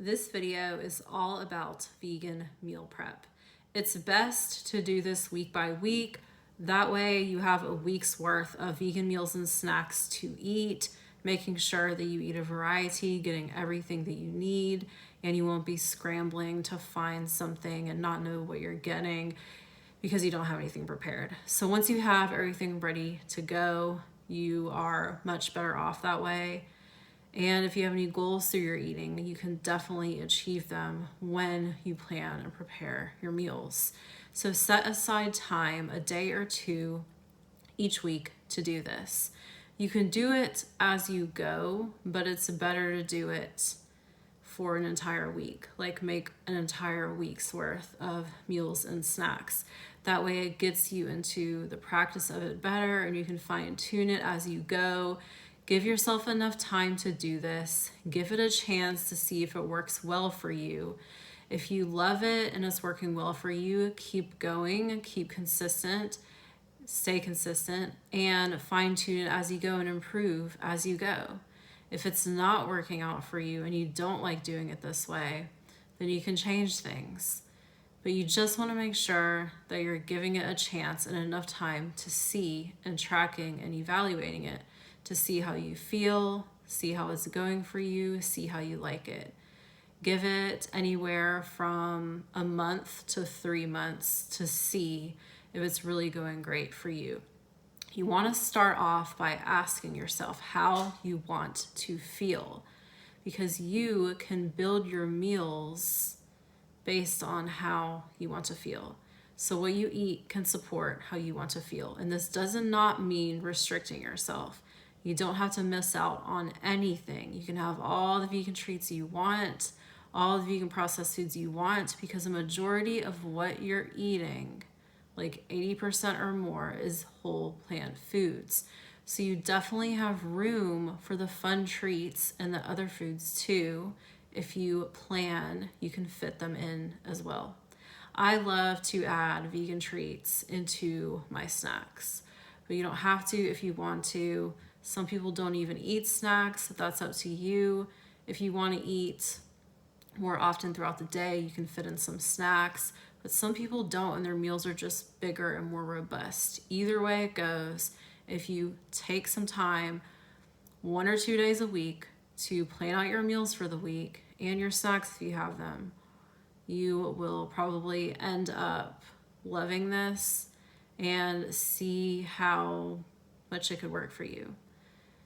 This video is all about vegan meal prep. It's best to do this week by week. That way you have a week's worth of vegan meals and snacks to eat, making sure that you eat a variety, getting everything that you need, and you won't be scrambling to find something and not know what you're getting because you don't have anything prepared. So once you have everything ready to go, you are much better off that way. And if you have any goals through your eating, you can definitely achieve them when you plan and prepare your meals. So set aside time, a day or two each week to do this. You can do it as you go, but it's better to do it for an entire week, like make an entire week's worth of meals and snacks. That way it gets you into the practice of it better and you can fine tune it as you go. Give yourself enough time to do this. Give it a chance to see if it works well for you. If you love it and it's working well for you, keep going, keep consistent, stay consistent, and fine tune it as you go and improve as you go. If it's not working out for you and you don't like doing it this way, then you can change things. But you just want to make sure that you're giving it a chance and enough time to see and tracking and evaluating it, to see how you feel, see how it's going for you, see how you like it. Give it anywhere from a month to 3 months to see if it's really going great for you. You want to start off by asking yourself how you want to feel, because you can build your meals based on how you want to feel. So what you eat can support how you want to feel. And this does not mean restricting yourself. You don't have to miss out on anything. You can have all the vegan treats you want, all the vegan processed foods you want, because a majority of what you're eating, like 80% or more, is whole plant foods. So you definitely have room for the fun treats and the other foods too. If you plan, you can fit them in as well. I love to add vegan treats into my snacks, but you don't have to if you want to. Some people don't even eat snacks. That's up to you. If you want to eat more often throughout the day, you can fit in some snacks, but some people don't, and their meals are just bigger and more robust. Either way it goes, if you take some time, 1 or 2 days a week, to plan out your meals for the week and your snacks if you have them, you will probably end up loving this and see how much it could work for you.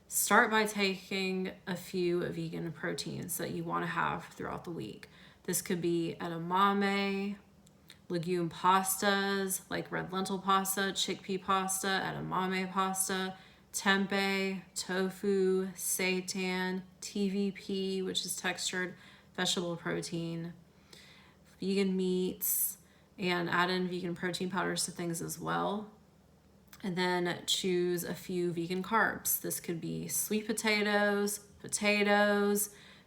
Start by taking a few vegan proteins that you want to have throughout the week. This could be edamame, legume pastas like red lentil pasta, chickpea pasta, edamame pasta, tempeh, tofu, seitan, TVP, which is textured vegetable protein, vegan meats, and add in vegan protein powders to things as well. And then choose a few vegan carbs. This could be sweet potatoes,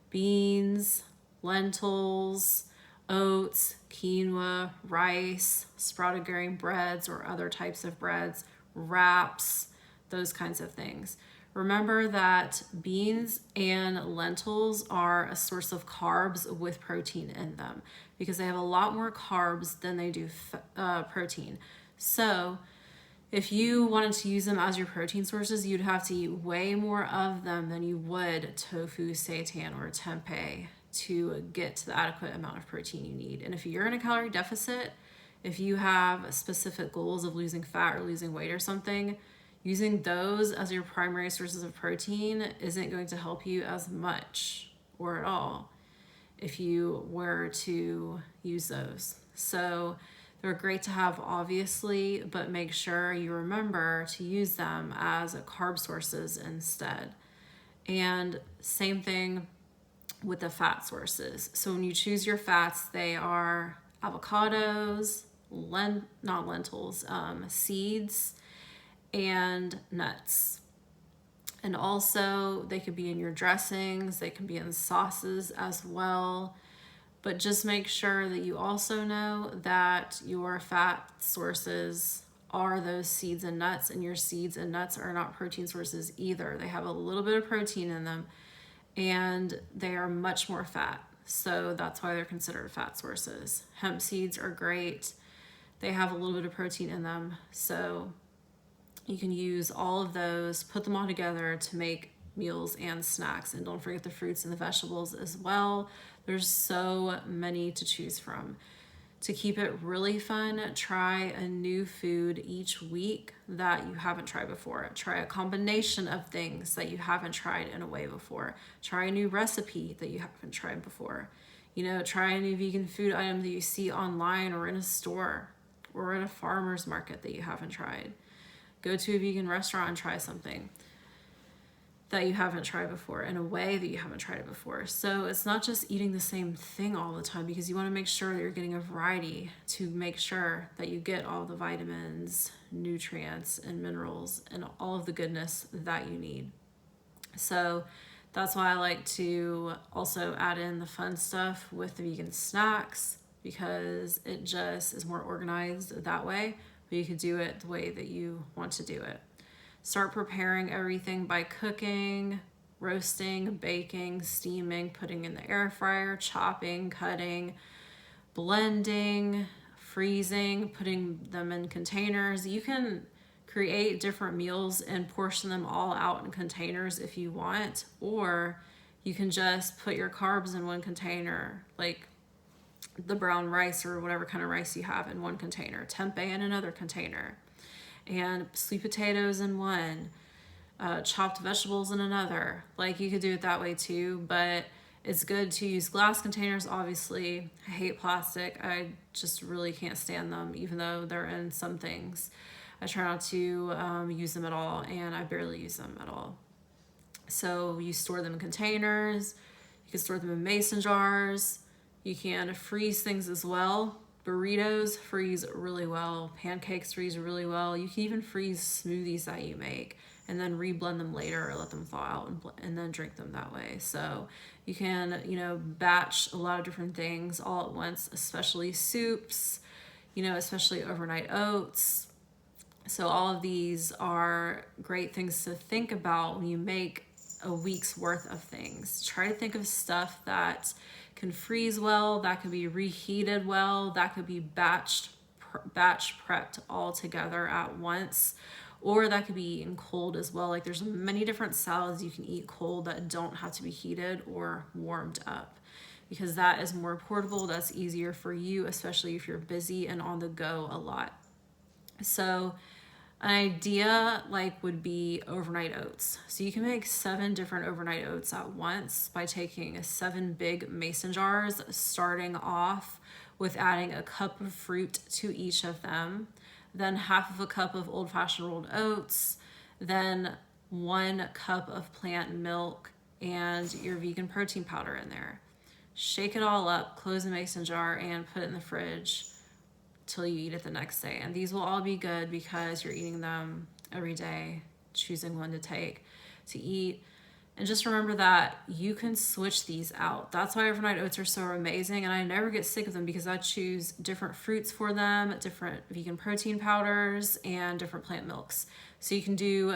beans, lentils, oats, quinoa, rice, sprouted grain breads or other types of breads, wraps, those kinds of things. Remember that beans and lentils are a source of carbs with protein in them because they have a lot more carbs than they do protein. So if you wanted to use them as your protein sources, you'd have to eat way more of them than you would tofu, seitan, or tempeh to get to the adequate amount of protein you need. And if you're in a calorie deficit, if you have specific goals of losing fat or losing weight or something, using those as your primary sources of protein isn't going to help you as much or at all if you were to use those. So they're great to have, obviously, but make sure you remember to use them as carb sources instead. And same thing with the fat sources. So when you choose your fats, they are avocados, not lentils, seeds, and nuts. And also they could be in your dressings, they can be in sauces as well. But just make sure that you also know that your fat sources are those seeds and nuts, and your seeds and nuts are not protein sources either. They have a little bit of protein in them and they are much more fat. so that's why they're considered fat sources. Hemp seeds are great. They have a little bit of protein in them, so you can use all of those, put them all together to make meals and snacks. And don't forget the fruits and the vegetables as well. There's so many to choose from. To keep it really fun, try a new food each week that you haven't tried before. Try a combination of things that you haven't tried in a way before. Try a new recipe that you haven't tried before. Try a new vegan food item that you see online or in a store or at a farmer's market that you haven't tried. Go to a vegan restaurant and try something that you haven't tried before in a way that you haven't tried it before. So it's not just eating the same thing all the time, because you want to make sure that you're getting a variety to make sure that you get all the vitamins, nutrients, and minerals and all of the goodness that you need. So that's why I like to also add in the fun stuff with the vegan snacks, because it just is more organized that way, but you could do it the way that you want to do it. Start preparing everything by cooking, roasting, baking, steaming, putting in the air fryer, chopping, cutting, blending, freezing, putting them in containers. You can create different meals and portion them all out in containers if you want, or you can just put your carbs in one container, like the brown rice or whatever kind of rice you have in one container, tempeh in another container, and sweet potatoes in one, chopped vegetables in another. Like, you could do it that way too, but it's good to use glass containers, obviously. I hate plastic. I just really can't stand them, even though they're in some things. I try not to use them at all, and I barely use them at all. So you store them in containers. You can store them in mason jars. You can freeze things as well. Burritos freeze really well. Pancakes freeze really well. You can even freeze smoothies that you make and then reblend them later or let them thaw out and then drink them that way. So you can, batch a lot of different things all at once, especially soups, especially overnight oats. So all of these are great things to think about when you make a week's worth of things. Try to think of stuff that can freeze well, that could be reheated well, that could be batch prepped all together at once, or that could be eaten cold as well. Like, there's many different salads you can eat cold that don't have to be heated or warmed up, because that is more portable. That's easier for you, especially if you're busy and on the go a lot. So an idea would be overnight oats. So you can make 7 different overnight oats at once by taking 7 big mason jars, starting off with adding a cup of fruit to each of them, then half of a cup of old-fashioned rolled oats, then 1 cup of plant milk, and your vegan protein powder in there. Shake it all up, close the mason jar, and put it in the fridge till you eat it the next day. And these will all be good because you're eating them every day, choosing one to take to eat. And just remember that you can switch these out. That's why overnight oats are so amazing, and I never get sick of them because I choose different fruits for them, different vegan protein powders, and different plant milks. So you can do,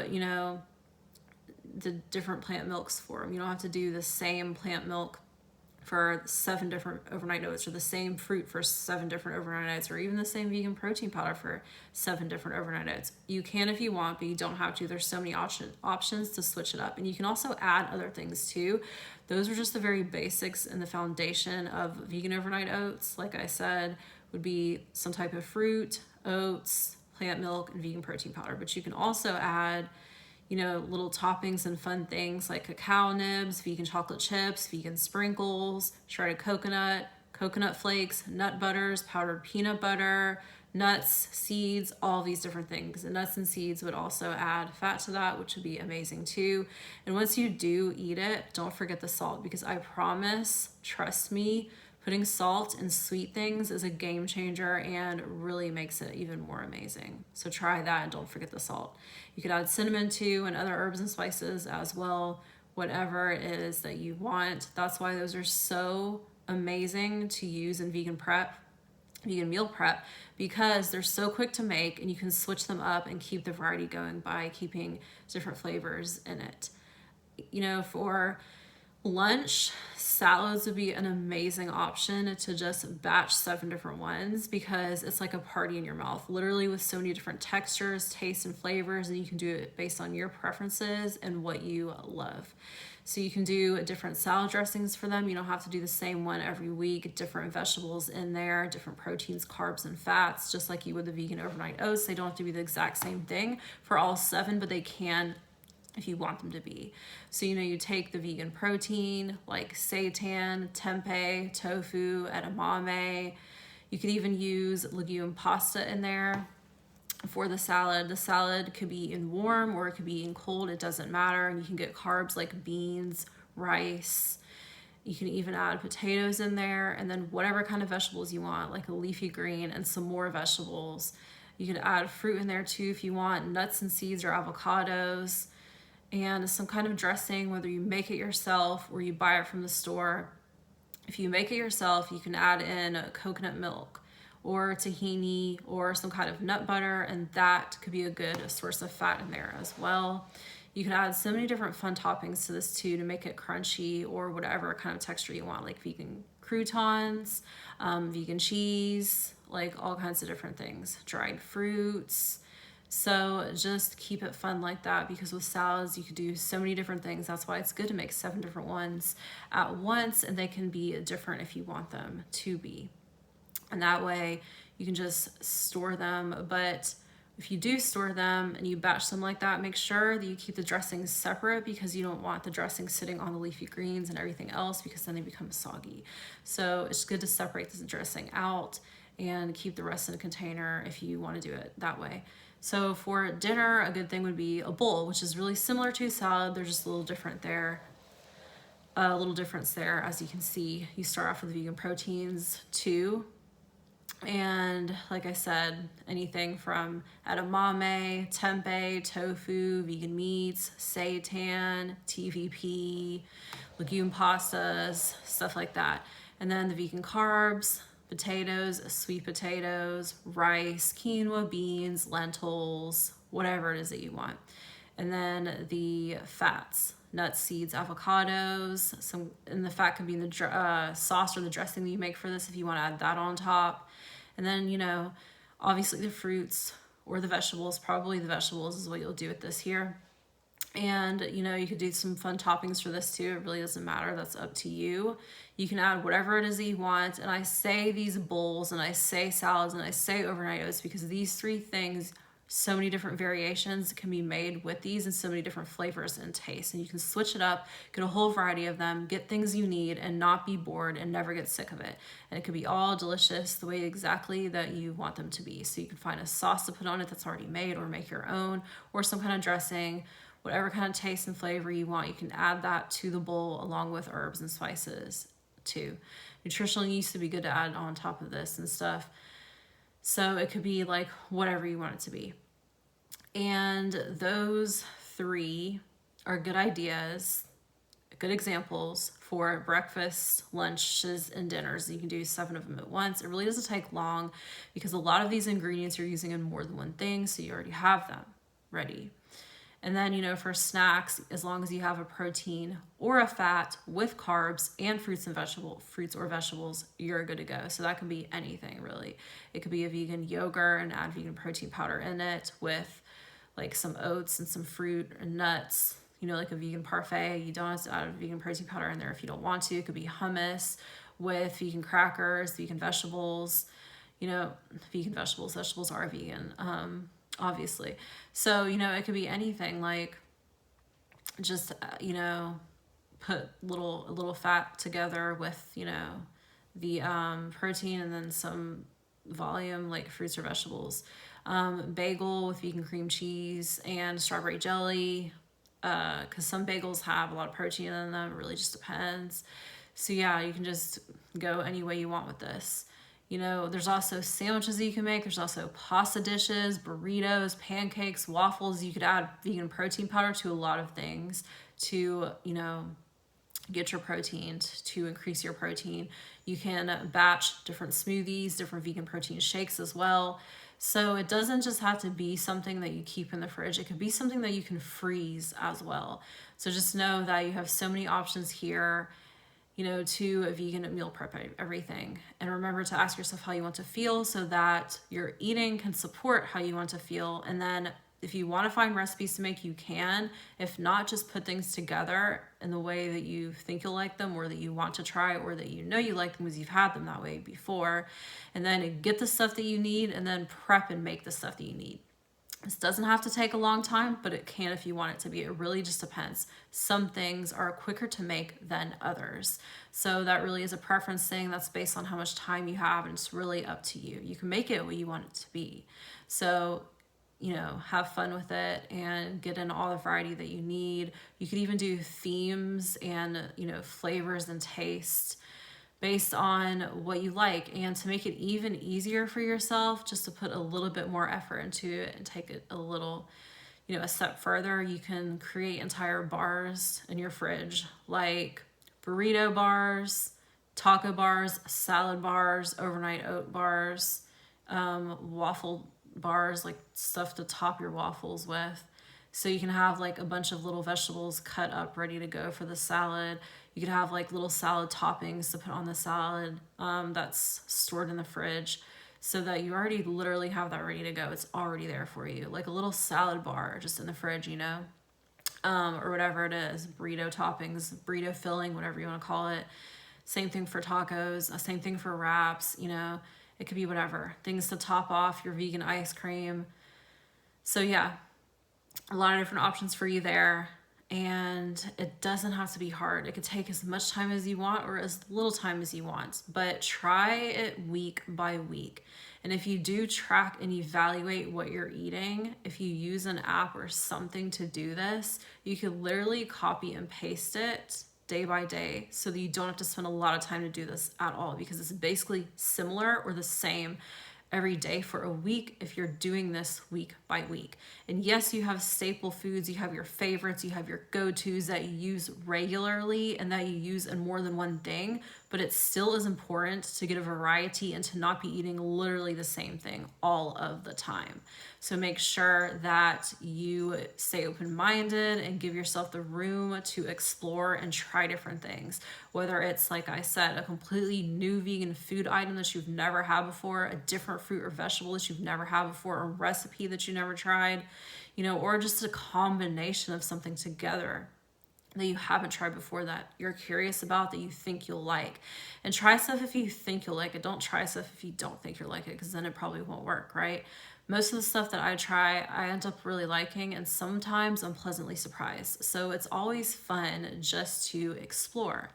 the different plant milks for them. You don't have to do the same plant milk for 7 different overnight oats, or the same fruit for 7 different overnight oats, or even the same vegan protein powder for 7 different overnight oats. You can if you want, but you don't have to. There's so many options to switch it up. And you can also add other things too. Those are just the very basics and the foundation of vegan overnight oats. Like I said, would be some type of fruit, oats, plant milk, and vegan protein powder. But you can also add little toppings and fun things like cacao nibs, vegan chocolate chips, vegan sprinkles, shredded coconut flakes, nut butters, powdered peanut butter, nuts, seeds, all these different things. And nuts and seeds would also add fat to that, which would be amazing too. And once you do eat it, don't forget the salt, because I promise, trust me, putting salt in sweet things is a game changer and really makes it even more amazing. So try that and don't forget the salt. You could add cinnamon too, and other herbs and spices as well, whatever it is that you want. That's why those are so amazing to use in vegan meal prep, because they're so quick to make and you can switch them up and keep the variety going by keeping different flavors in it. For Lunch, salads would be an amazing option to just batch 7 different ones because it's like a party in your mouth, literally with so many different textures, tastes, and flavors, and you can do it based on your preferences and what you love. So you can do different salad dressings for them. You don't have to do the same one every week, different vegetables in there, different proteins, carbs, and fats, just like you would the vegan overnight oats. They don't have to be the exact same thing for all 7, but they can if you want them to be. So, you take the vegan protein like seitan, tempeh, tofu, edamame. You could even use legume pasta in there for the salad. The salad could be eaten warm or it could be eaten cold. It doesn't matter. And you can get carbs like beans, rice. You can even add potatoes in there, and then whatever kind of vegetables you want, like a leafy green and some more vegetables. You could add fruit in there too if you want, nuts and seeds or avocados, and some kind of dressing, whether you make it yourself or you buy it from the store. If you make it yourself, you can add in coconut milk or tahini or some kind of nut butter, and that could be a good source of fat in there as well. You can add so many different fun toppings to this too to make it crunchy or whatever kind of texture you want, like vegan croutons, vegan cheese, like all kinds of different things, dried fruits. So just keep it fun like that, because with salads you could do so many different things. That's why it's good to make 7 different ones at once, and they can be different if you want them to be. And that way you can just store them. But if you do store them and you batch them like that, make sure that you keep the dressings separate, because you don't want the dressing sitting on the leafy greens and everything else, because then they become soggy. So it's good to separate the dressing out and keep the rest in a container if you want to do it that way. So for dinner, a good thing would be a bowl, which is really similar to a salad. They're just a little different there. A little difference there, as you can see. You start off with the vegan proteins too. And like I said, anything from edamame, tempeh, tofu, vegan meats, seitan, TVP, legume pastas, stuff like that. And then the vegan carbs, potatoes, sweet potatoes, rice, quinoa, beans, lentils, whatever it is that you want. And then the fats, nuts, seeds, avocados, and the fat can be in the sauce or the dressing that you make for this if you want to add that on top. And then, obviously the fruits or the vegetables, probably the vegetables is what you'll do with this here. And, you could do some fun toppings for this too. It really doesn't matter. That's up to you. You can add whatever it is that you want. And I say these bowls and I say salads and I say overnight oats because these 3 things, so many different variations can be made with these and so many different flavors and tastes. And you can switch it up, get a whole variety of them, get things you need and not be bored and never get sick of it. And it could be all delicious the way exactly that you want them to be. So you can find a sauce to put on it that's already made, or make your own, or some kind of dressing. Whatever kind of taste and flavor you want, you can add that to the bowl along with herbs and spices too. Nutritional yeast would be good to add on top of this and stuff. So it could be like whatever you want it to be. And those 3 are good ideas, good examples for breakfast, lunches, and dinners. You can do 7 of them at once. It really doesn't take long because a lot of these ingredients you're using in more than one thing, so you already have them ready. And then, for snacks, as long as you have a protein or a fat with carbs and fruits or vegetables, you're good to go. So that can be anything, really. It could be a vegan yogurt and add vegan protein powder in it with like some oats and some fruit and nuts, like a vegan parfait. You don't have to add a vegan protein powder in there if you don't want to. It could be hummus with vegan crackers, vegan vegetables, vegan vegetables are vegan. Obviously. So, it could be anything, like just, put a little fat together with, the protein and then some volume, like fruits or vegetables. Bagel with vegan cream cheese and strawberry jelly, because some bagels have a lot of protein in them. It really just depends. So yeah, you can just go any way you want with this. There's also sandwiches that you can make. There's also pasta dishes, burritos, pancakes, waffles. You could add vegan protein powder to a lot of things to, get your protein, to increase your protein. You can batch different smoothies, different vegan protein shakes as well. So it doesn't just have to be something that you keep in the fridge. It could be something that you can freeze as well. So just know that you have so many options here, to a vegan meal prep everything. And remember to ask yourself how you want to feel so that your eating can support how you want to feel. And then if you want to find recipes to make, you can. If not, just put things together in the way that you think you'll like them, or that you want to try, or that you know you like them because you've had them that way before. And then get the stuff that you need, and then prep and make the stuff that you need. This doesn't have to take a long time, but it can if you want it to be. It really just depends. Some things are quicker to make than others. So that really is a preference thing. That's based on how much time you have, and it's really up to you. You can make it what you want it to be. So, have fun with it and get in all the variety that you need. You could even do themes and, flavors and tastes based on what you like. And to make it even easier for yourself, just to put a little bit more effort into it and take it a little, a step further, you can create entire bars in your fridge, like burrito bars, taco bars, salad bars, overnight oat bars, waffle bars, like stuff to top your waffles with. So you can have like a bunch of little vegetables cut up ready to go for the salad. You could have like little salad toppings to put on the salad, that's stored in the fridge, so that you already literally have that ready to go. It's already there for you, like a little salad bar just in the fridge, or whatever it is, burrito toppings, burrito filling, whatever you want to call it. Same thing for tacos, same thing for wraps, it could be whatever. Things to top off your vegan ice cream. So yeah, a lot of different options for you there. And it doesn't have to be hard. It could take as much time as you want or as little time as you want, but try it week by week. And if you do track and evaluate what you're eating, if you use an app or something to do this, you could literally copy and paste it day by day, so that you don't have to spend a lot of time to do this at all, because it's basically similar or the same every day for a week if you're doing this week by week. And yes, you have staple foods, you have your favorites, you have your go-tos that you use regularly and that you use in more than one thing, but it still is important to get a variety and to not be eating literally the same thing all of the time. So make sure that you stay open-minded and give yourself the room to explore and try different things. Whether it's, like I said, a completely new vegan food item that you've never had before, a different fruit or vegetable that you've never had before, a recipe that you never tried, or just a combination of something together that you haven't tried before, that you're curious about, that you think you'll like. And try stuff if you think you'll like it. Don't try stuff if you don't think you'll like it, because then it probably won't work, right? Most of the stuff that I try, I end up really liking, and sometimes I'm pleasantly surprised. So it's always fun just to explore.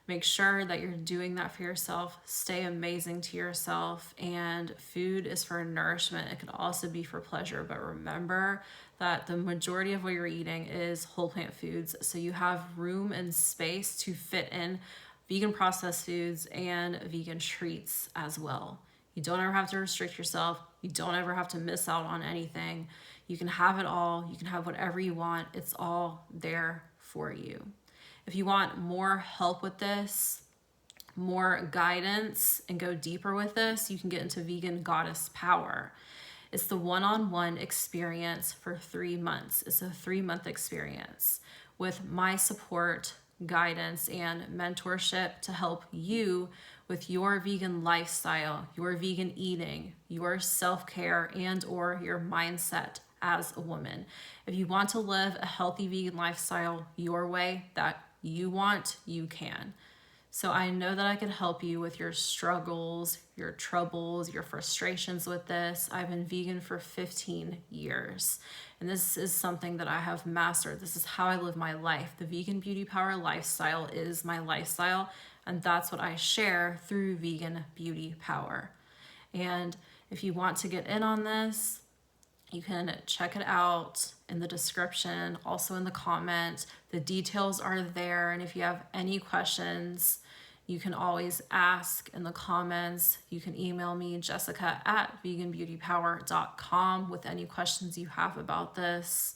Make sure that you're doing that for yourself. Stay amazing to yourself. And food is for nourishment. It can also be for pleasure. But remember that the majority of what you're eating is whole plant foods. So you have room and space to fit in vegan processed foods and vegan treats as well. You don't ever have to restrict yourself. You don't ever have to miss out on anything. You can have it all. You can have whatever you want. It's all there for you. If you want more help with this, more guidance, and go deeper with this, you can get into Vegan Goddess Power. It's the one-on-one experience for 3 months. It's a 3-month experience with my support, guidance, and mentorship to help you with your vegan lifestyle, your vegan eating, your self-care, and or your mindset as a woman. If you want to live a healthy vegan lifestyle your way, that you want, you can. So I know that I can help you with your struggles, your troubles, your frustrations with this. I've been vegan for 15 years, and this is something that I have mastered. This is how I live my life. The Vegan Beauty Power lifestyle is my lifestyle, and that's what I share through Vegan Beauty Power. And if you want to get in on this, you can check it out in the description, also in the comment. The details are there, and if you have any questions, you can always ask in the comments. You can email me, jessica@veganbeautypower.com, with any questions you have about this.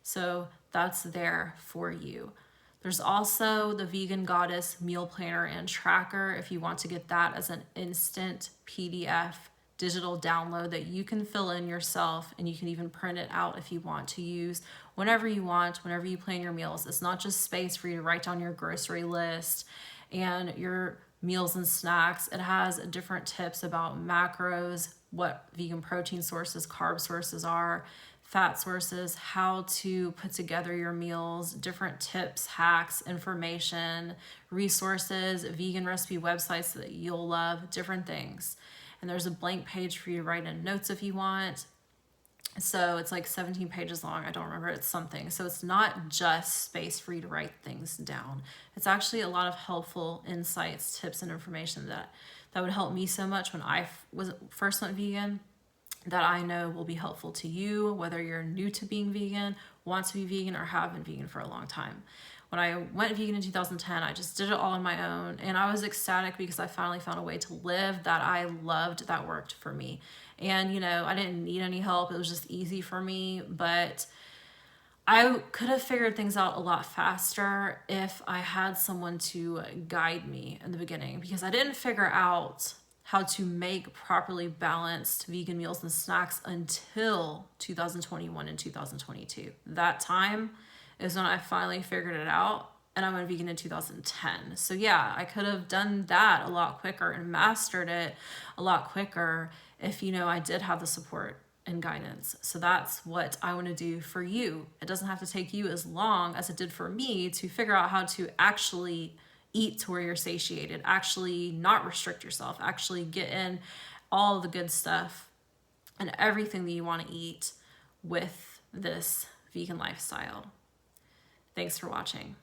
So that's there for you. There's also the Vegan Goddess Meal Planner and Tracker if you want to get that as an instant PDF digital download that you can fill in yourself, and you can even print it out if you want to use whenever you want, whenever you plan your meals. It's not just space for you to write down your grocery list and your meals and snacks. It has different tips about macros, what vegan protein sources, carb sources are, fat sources, how to put together your meals, different tips, hacks, information, resources, vegan recipe websites that you'll love, different things. And there's a blank page for you to write in notes if you want. So it's like 17 pages long. I don't remember. It's something. So it's not just space for you to write things down. It's actually a lot of helpful insights, tips, and information that would help me so much when I first went vegan, that I know will be helpful to you, whether you're new to being vegan, want to be vegan, or have been vegan for a long time. When I went vegan in 2010, I just did it all on my own, and I was ecstatic because I finally found a way to live that I loved, that worked for me. And, you know, I didn't need any help. It was just easy for me, but I could have figured things out a lot faster if I had someone to guide me in the beginning, because I didn't figure out how to make properly balanced vegan meals and snacks until 2021 and 2022. That time is when I finally figured it out, and I went vegan in 2010. So yeah, I could have done that a lot quicker and mastered it a lot quicker if, you know, I did have the support and guidance. So that's what I want to do for you. It doesn't have to take you as long as it did for me to figure out how to actually eat to where you're satiated, actually not restrict yourself, actually get in all the good stuff and everything that you want to eat with this vegan lifestyle. Thanks for watching.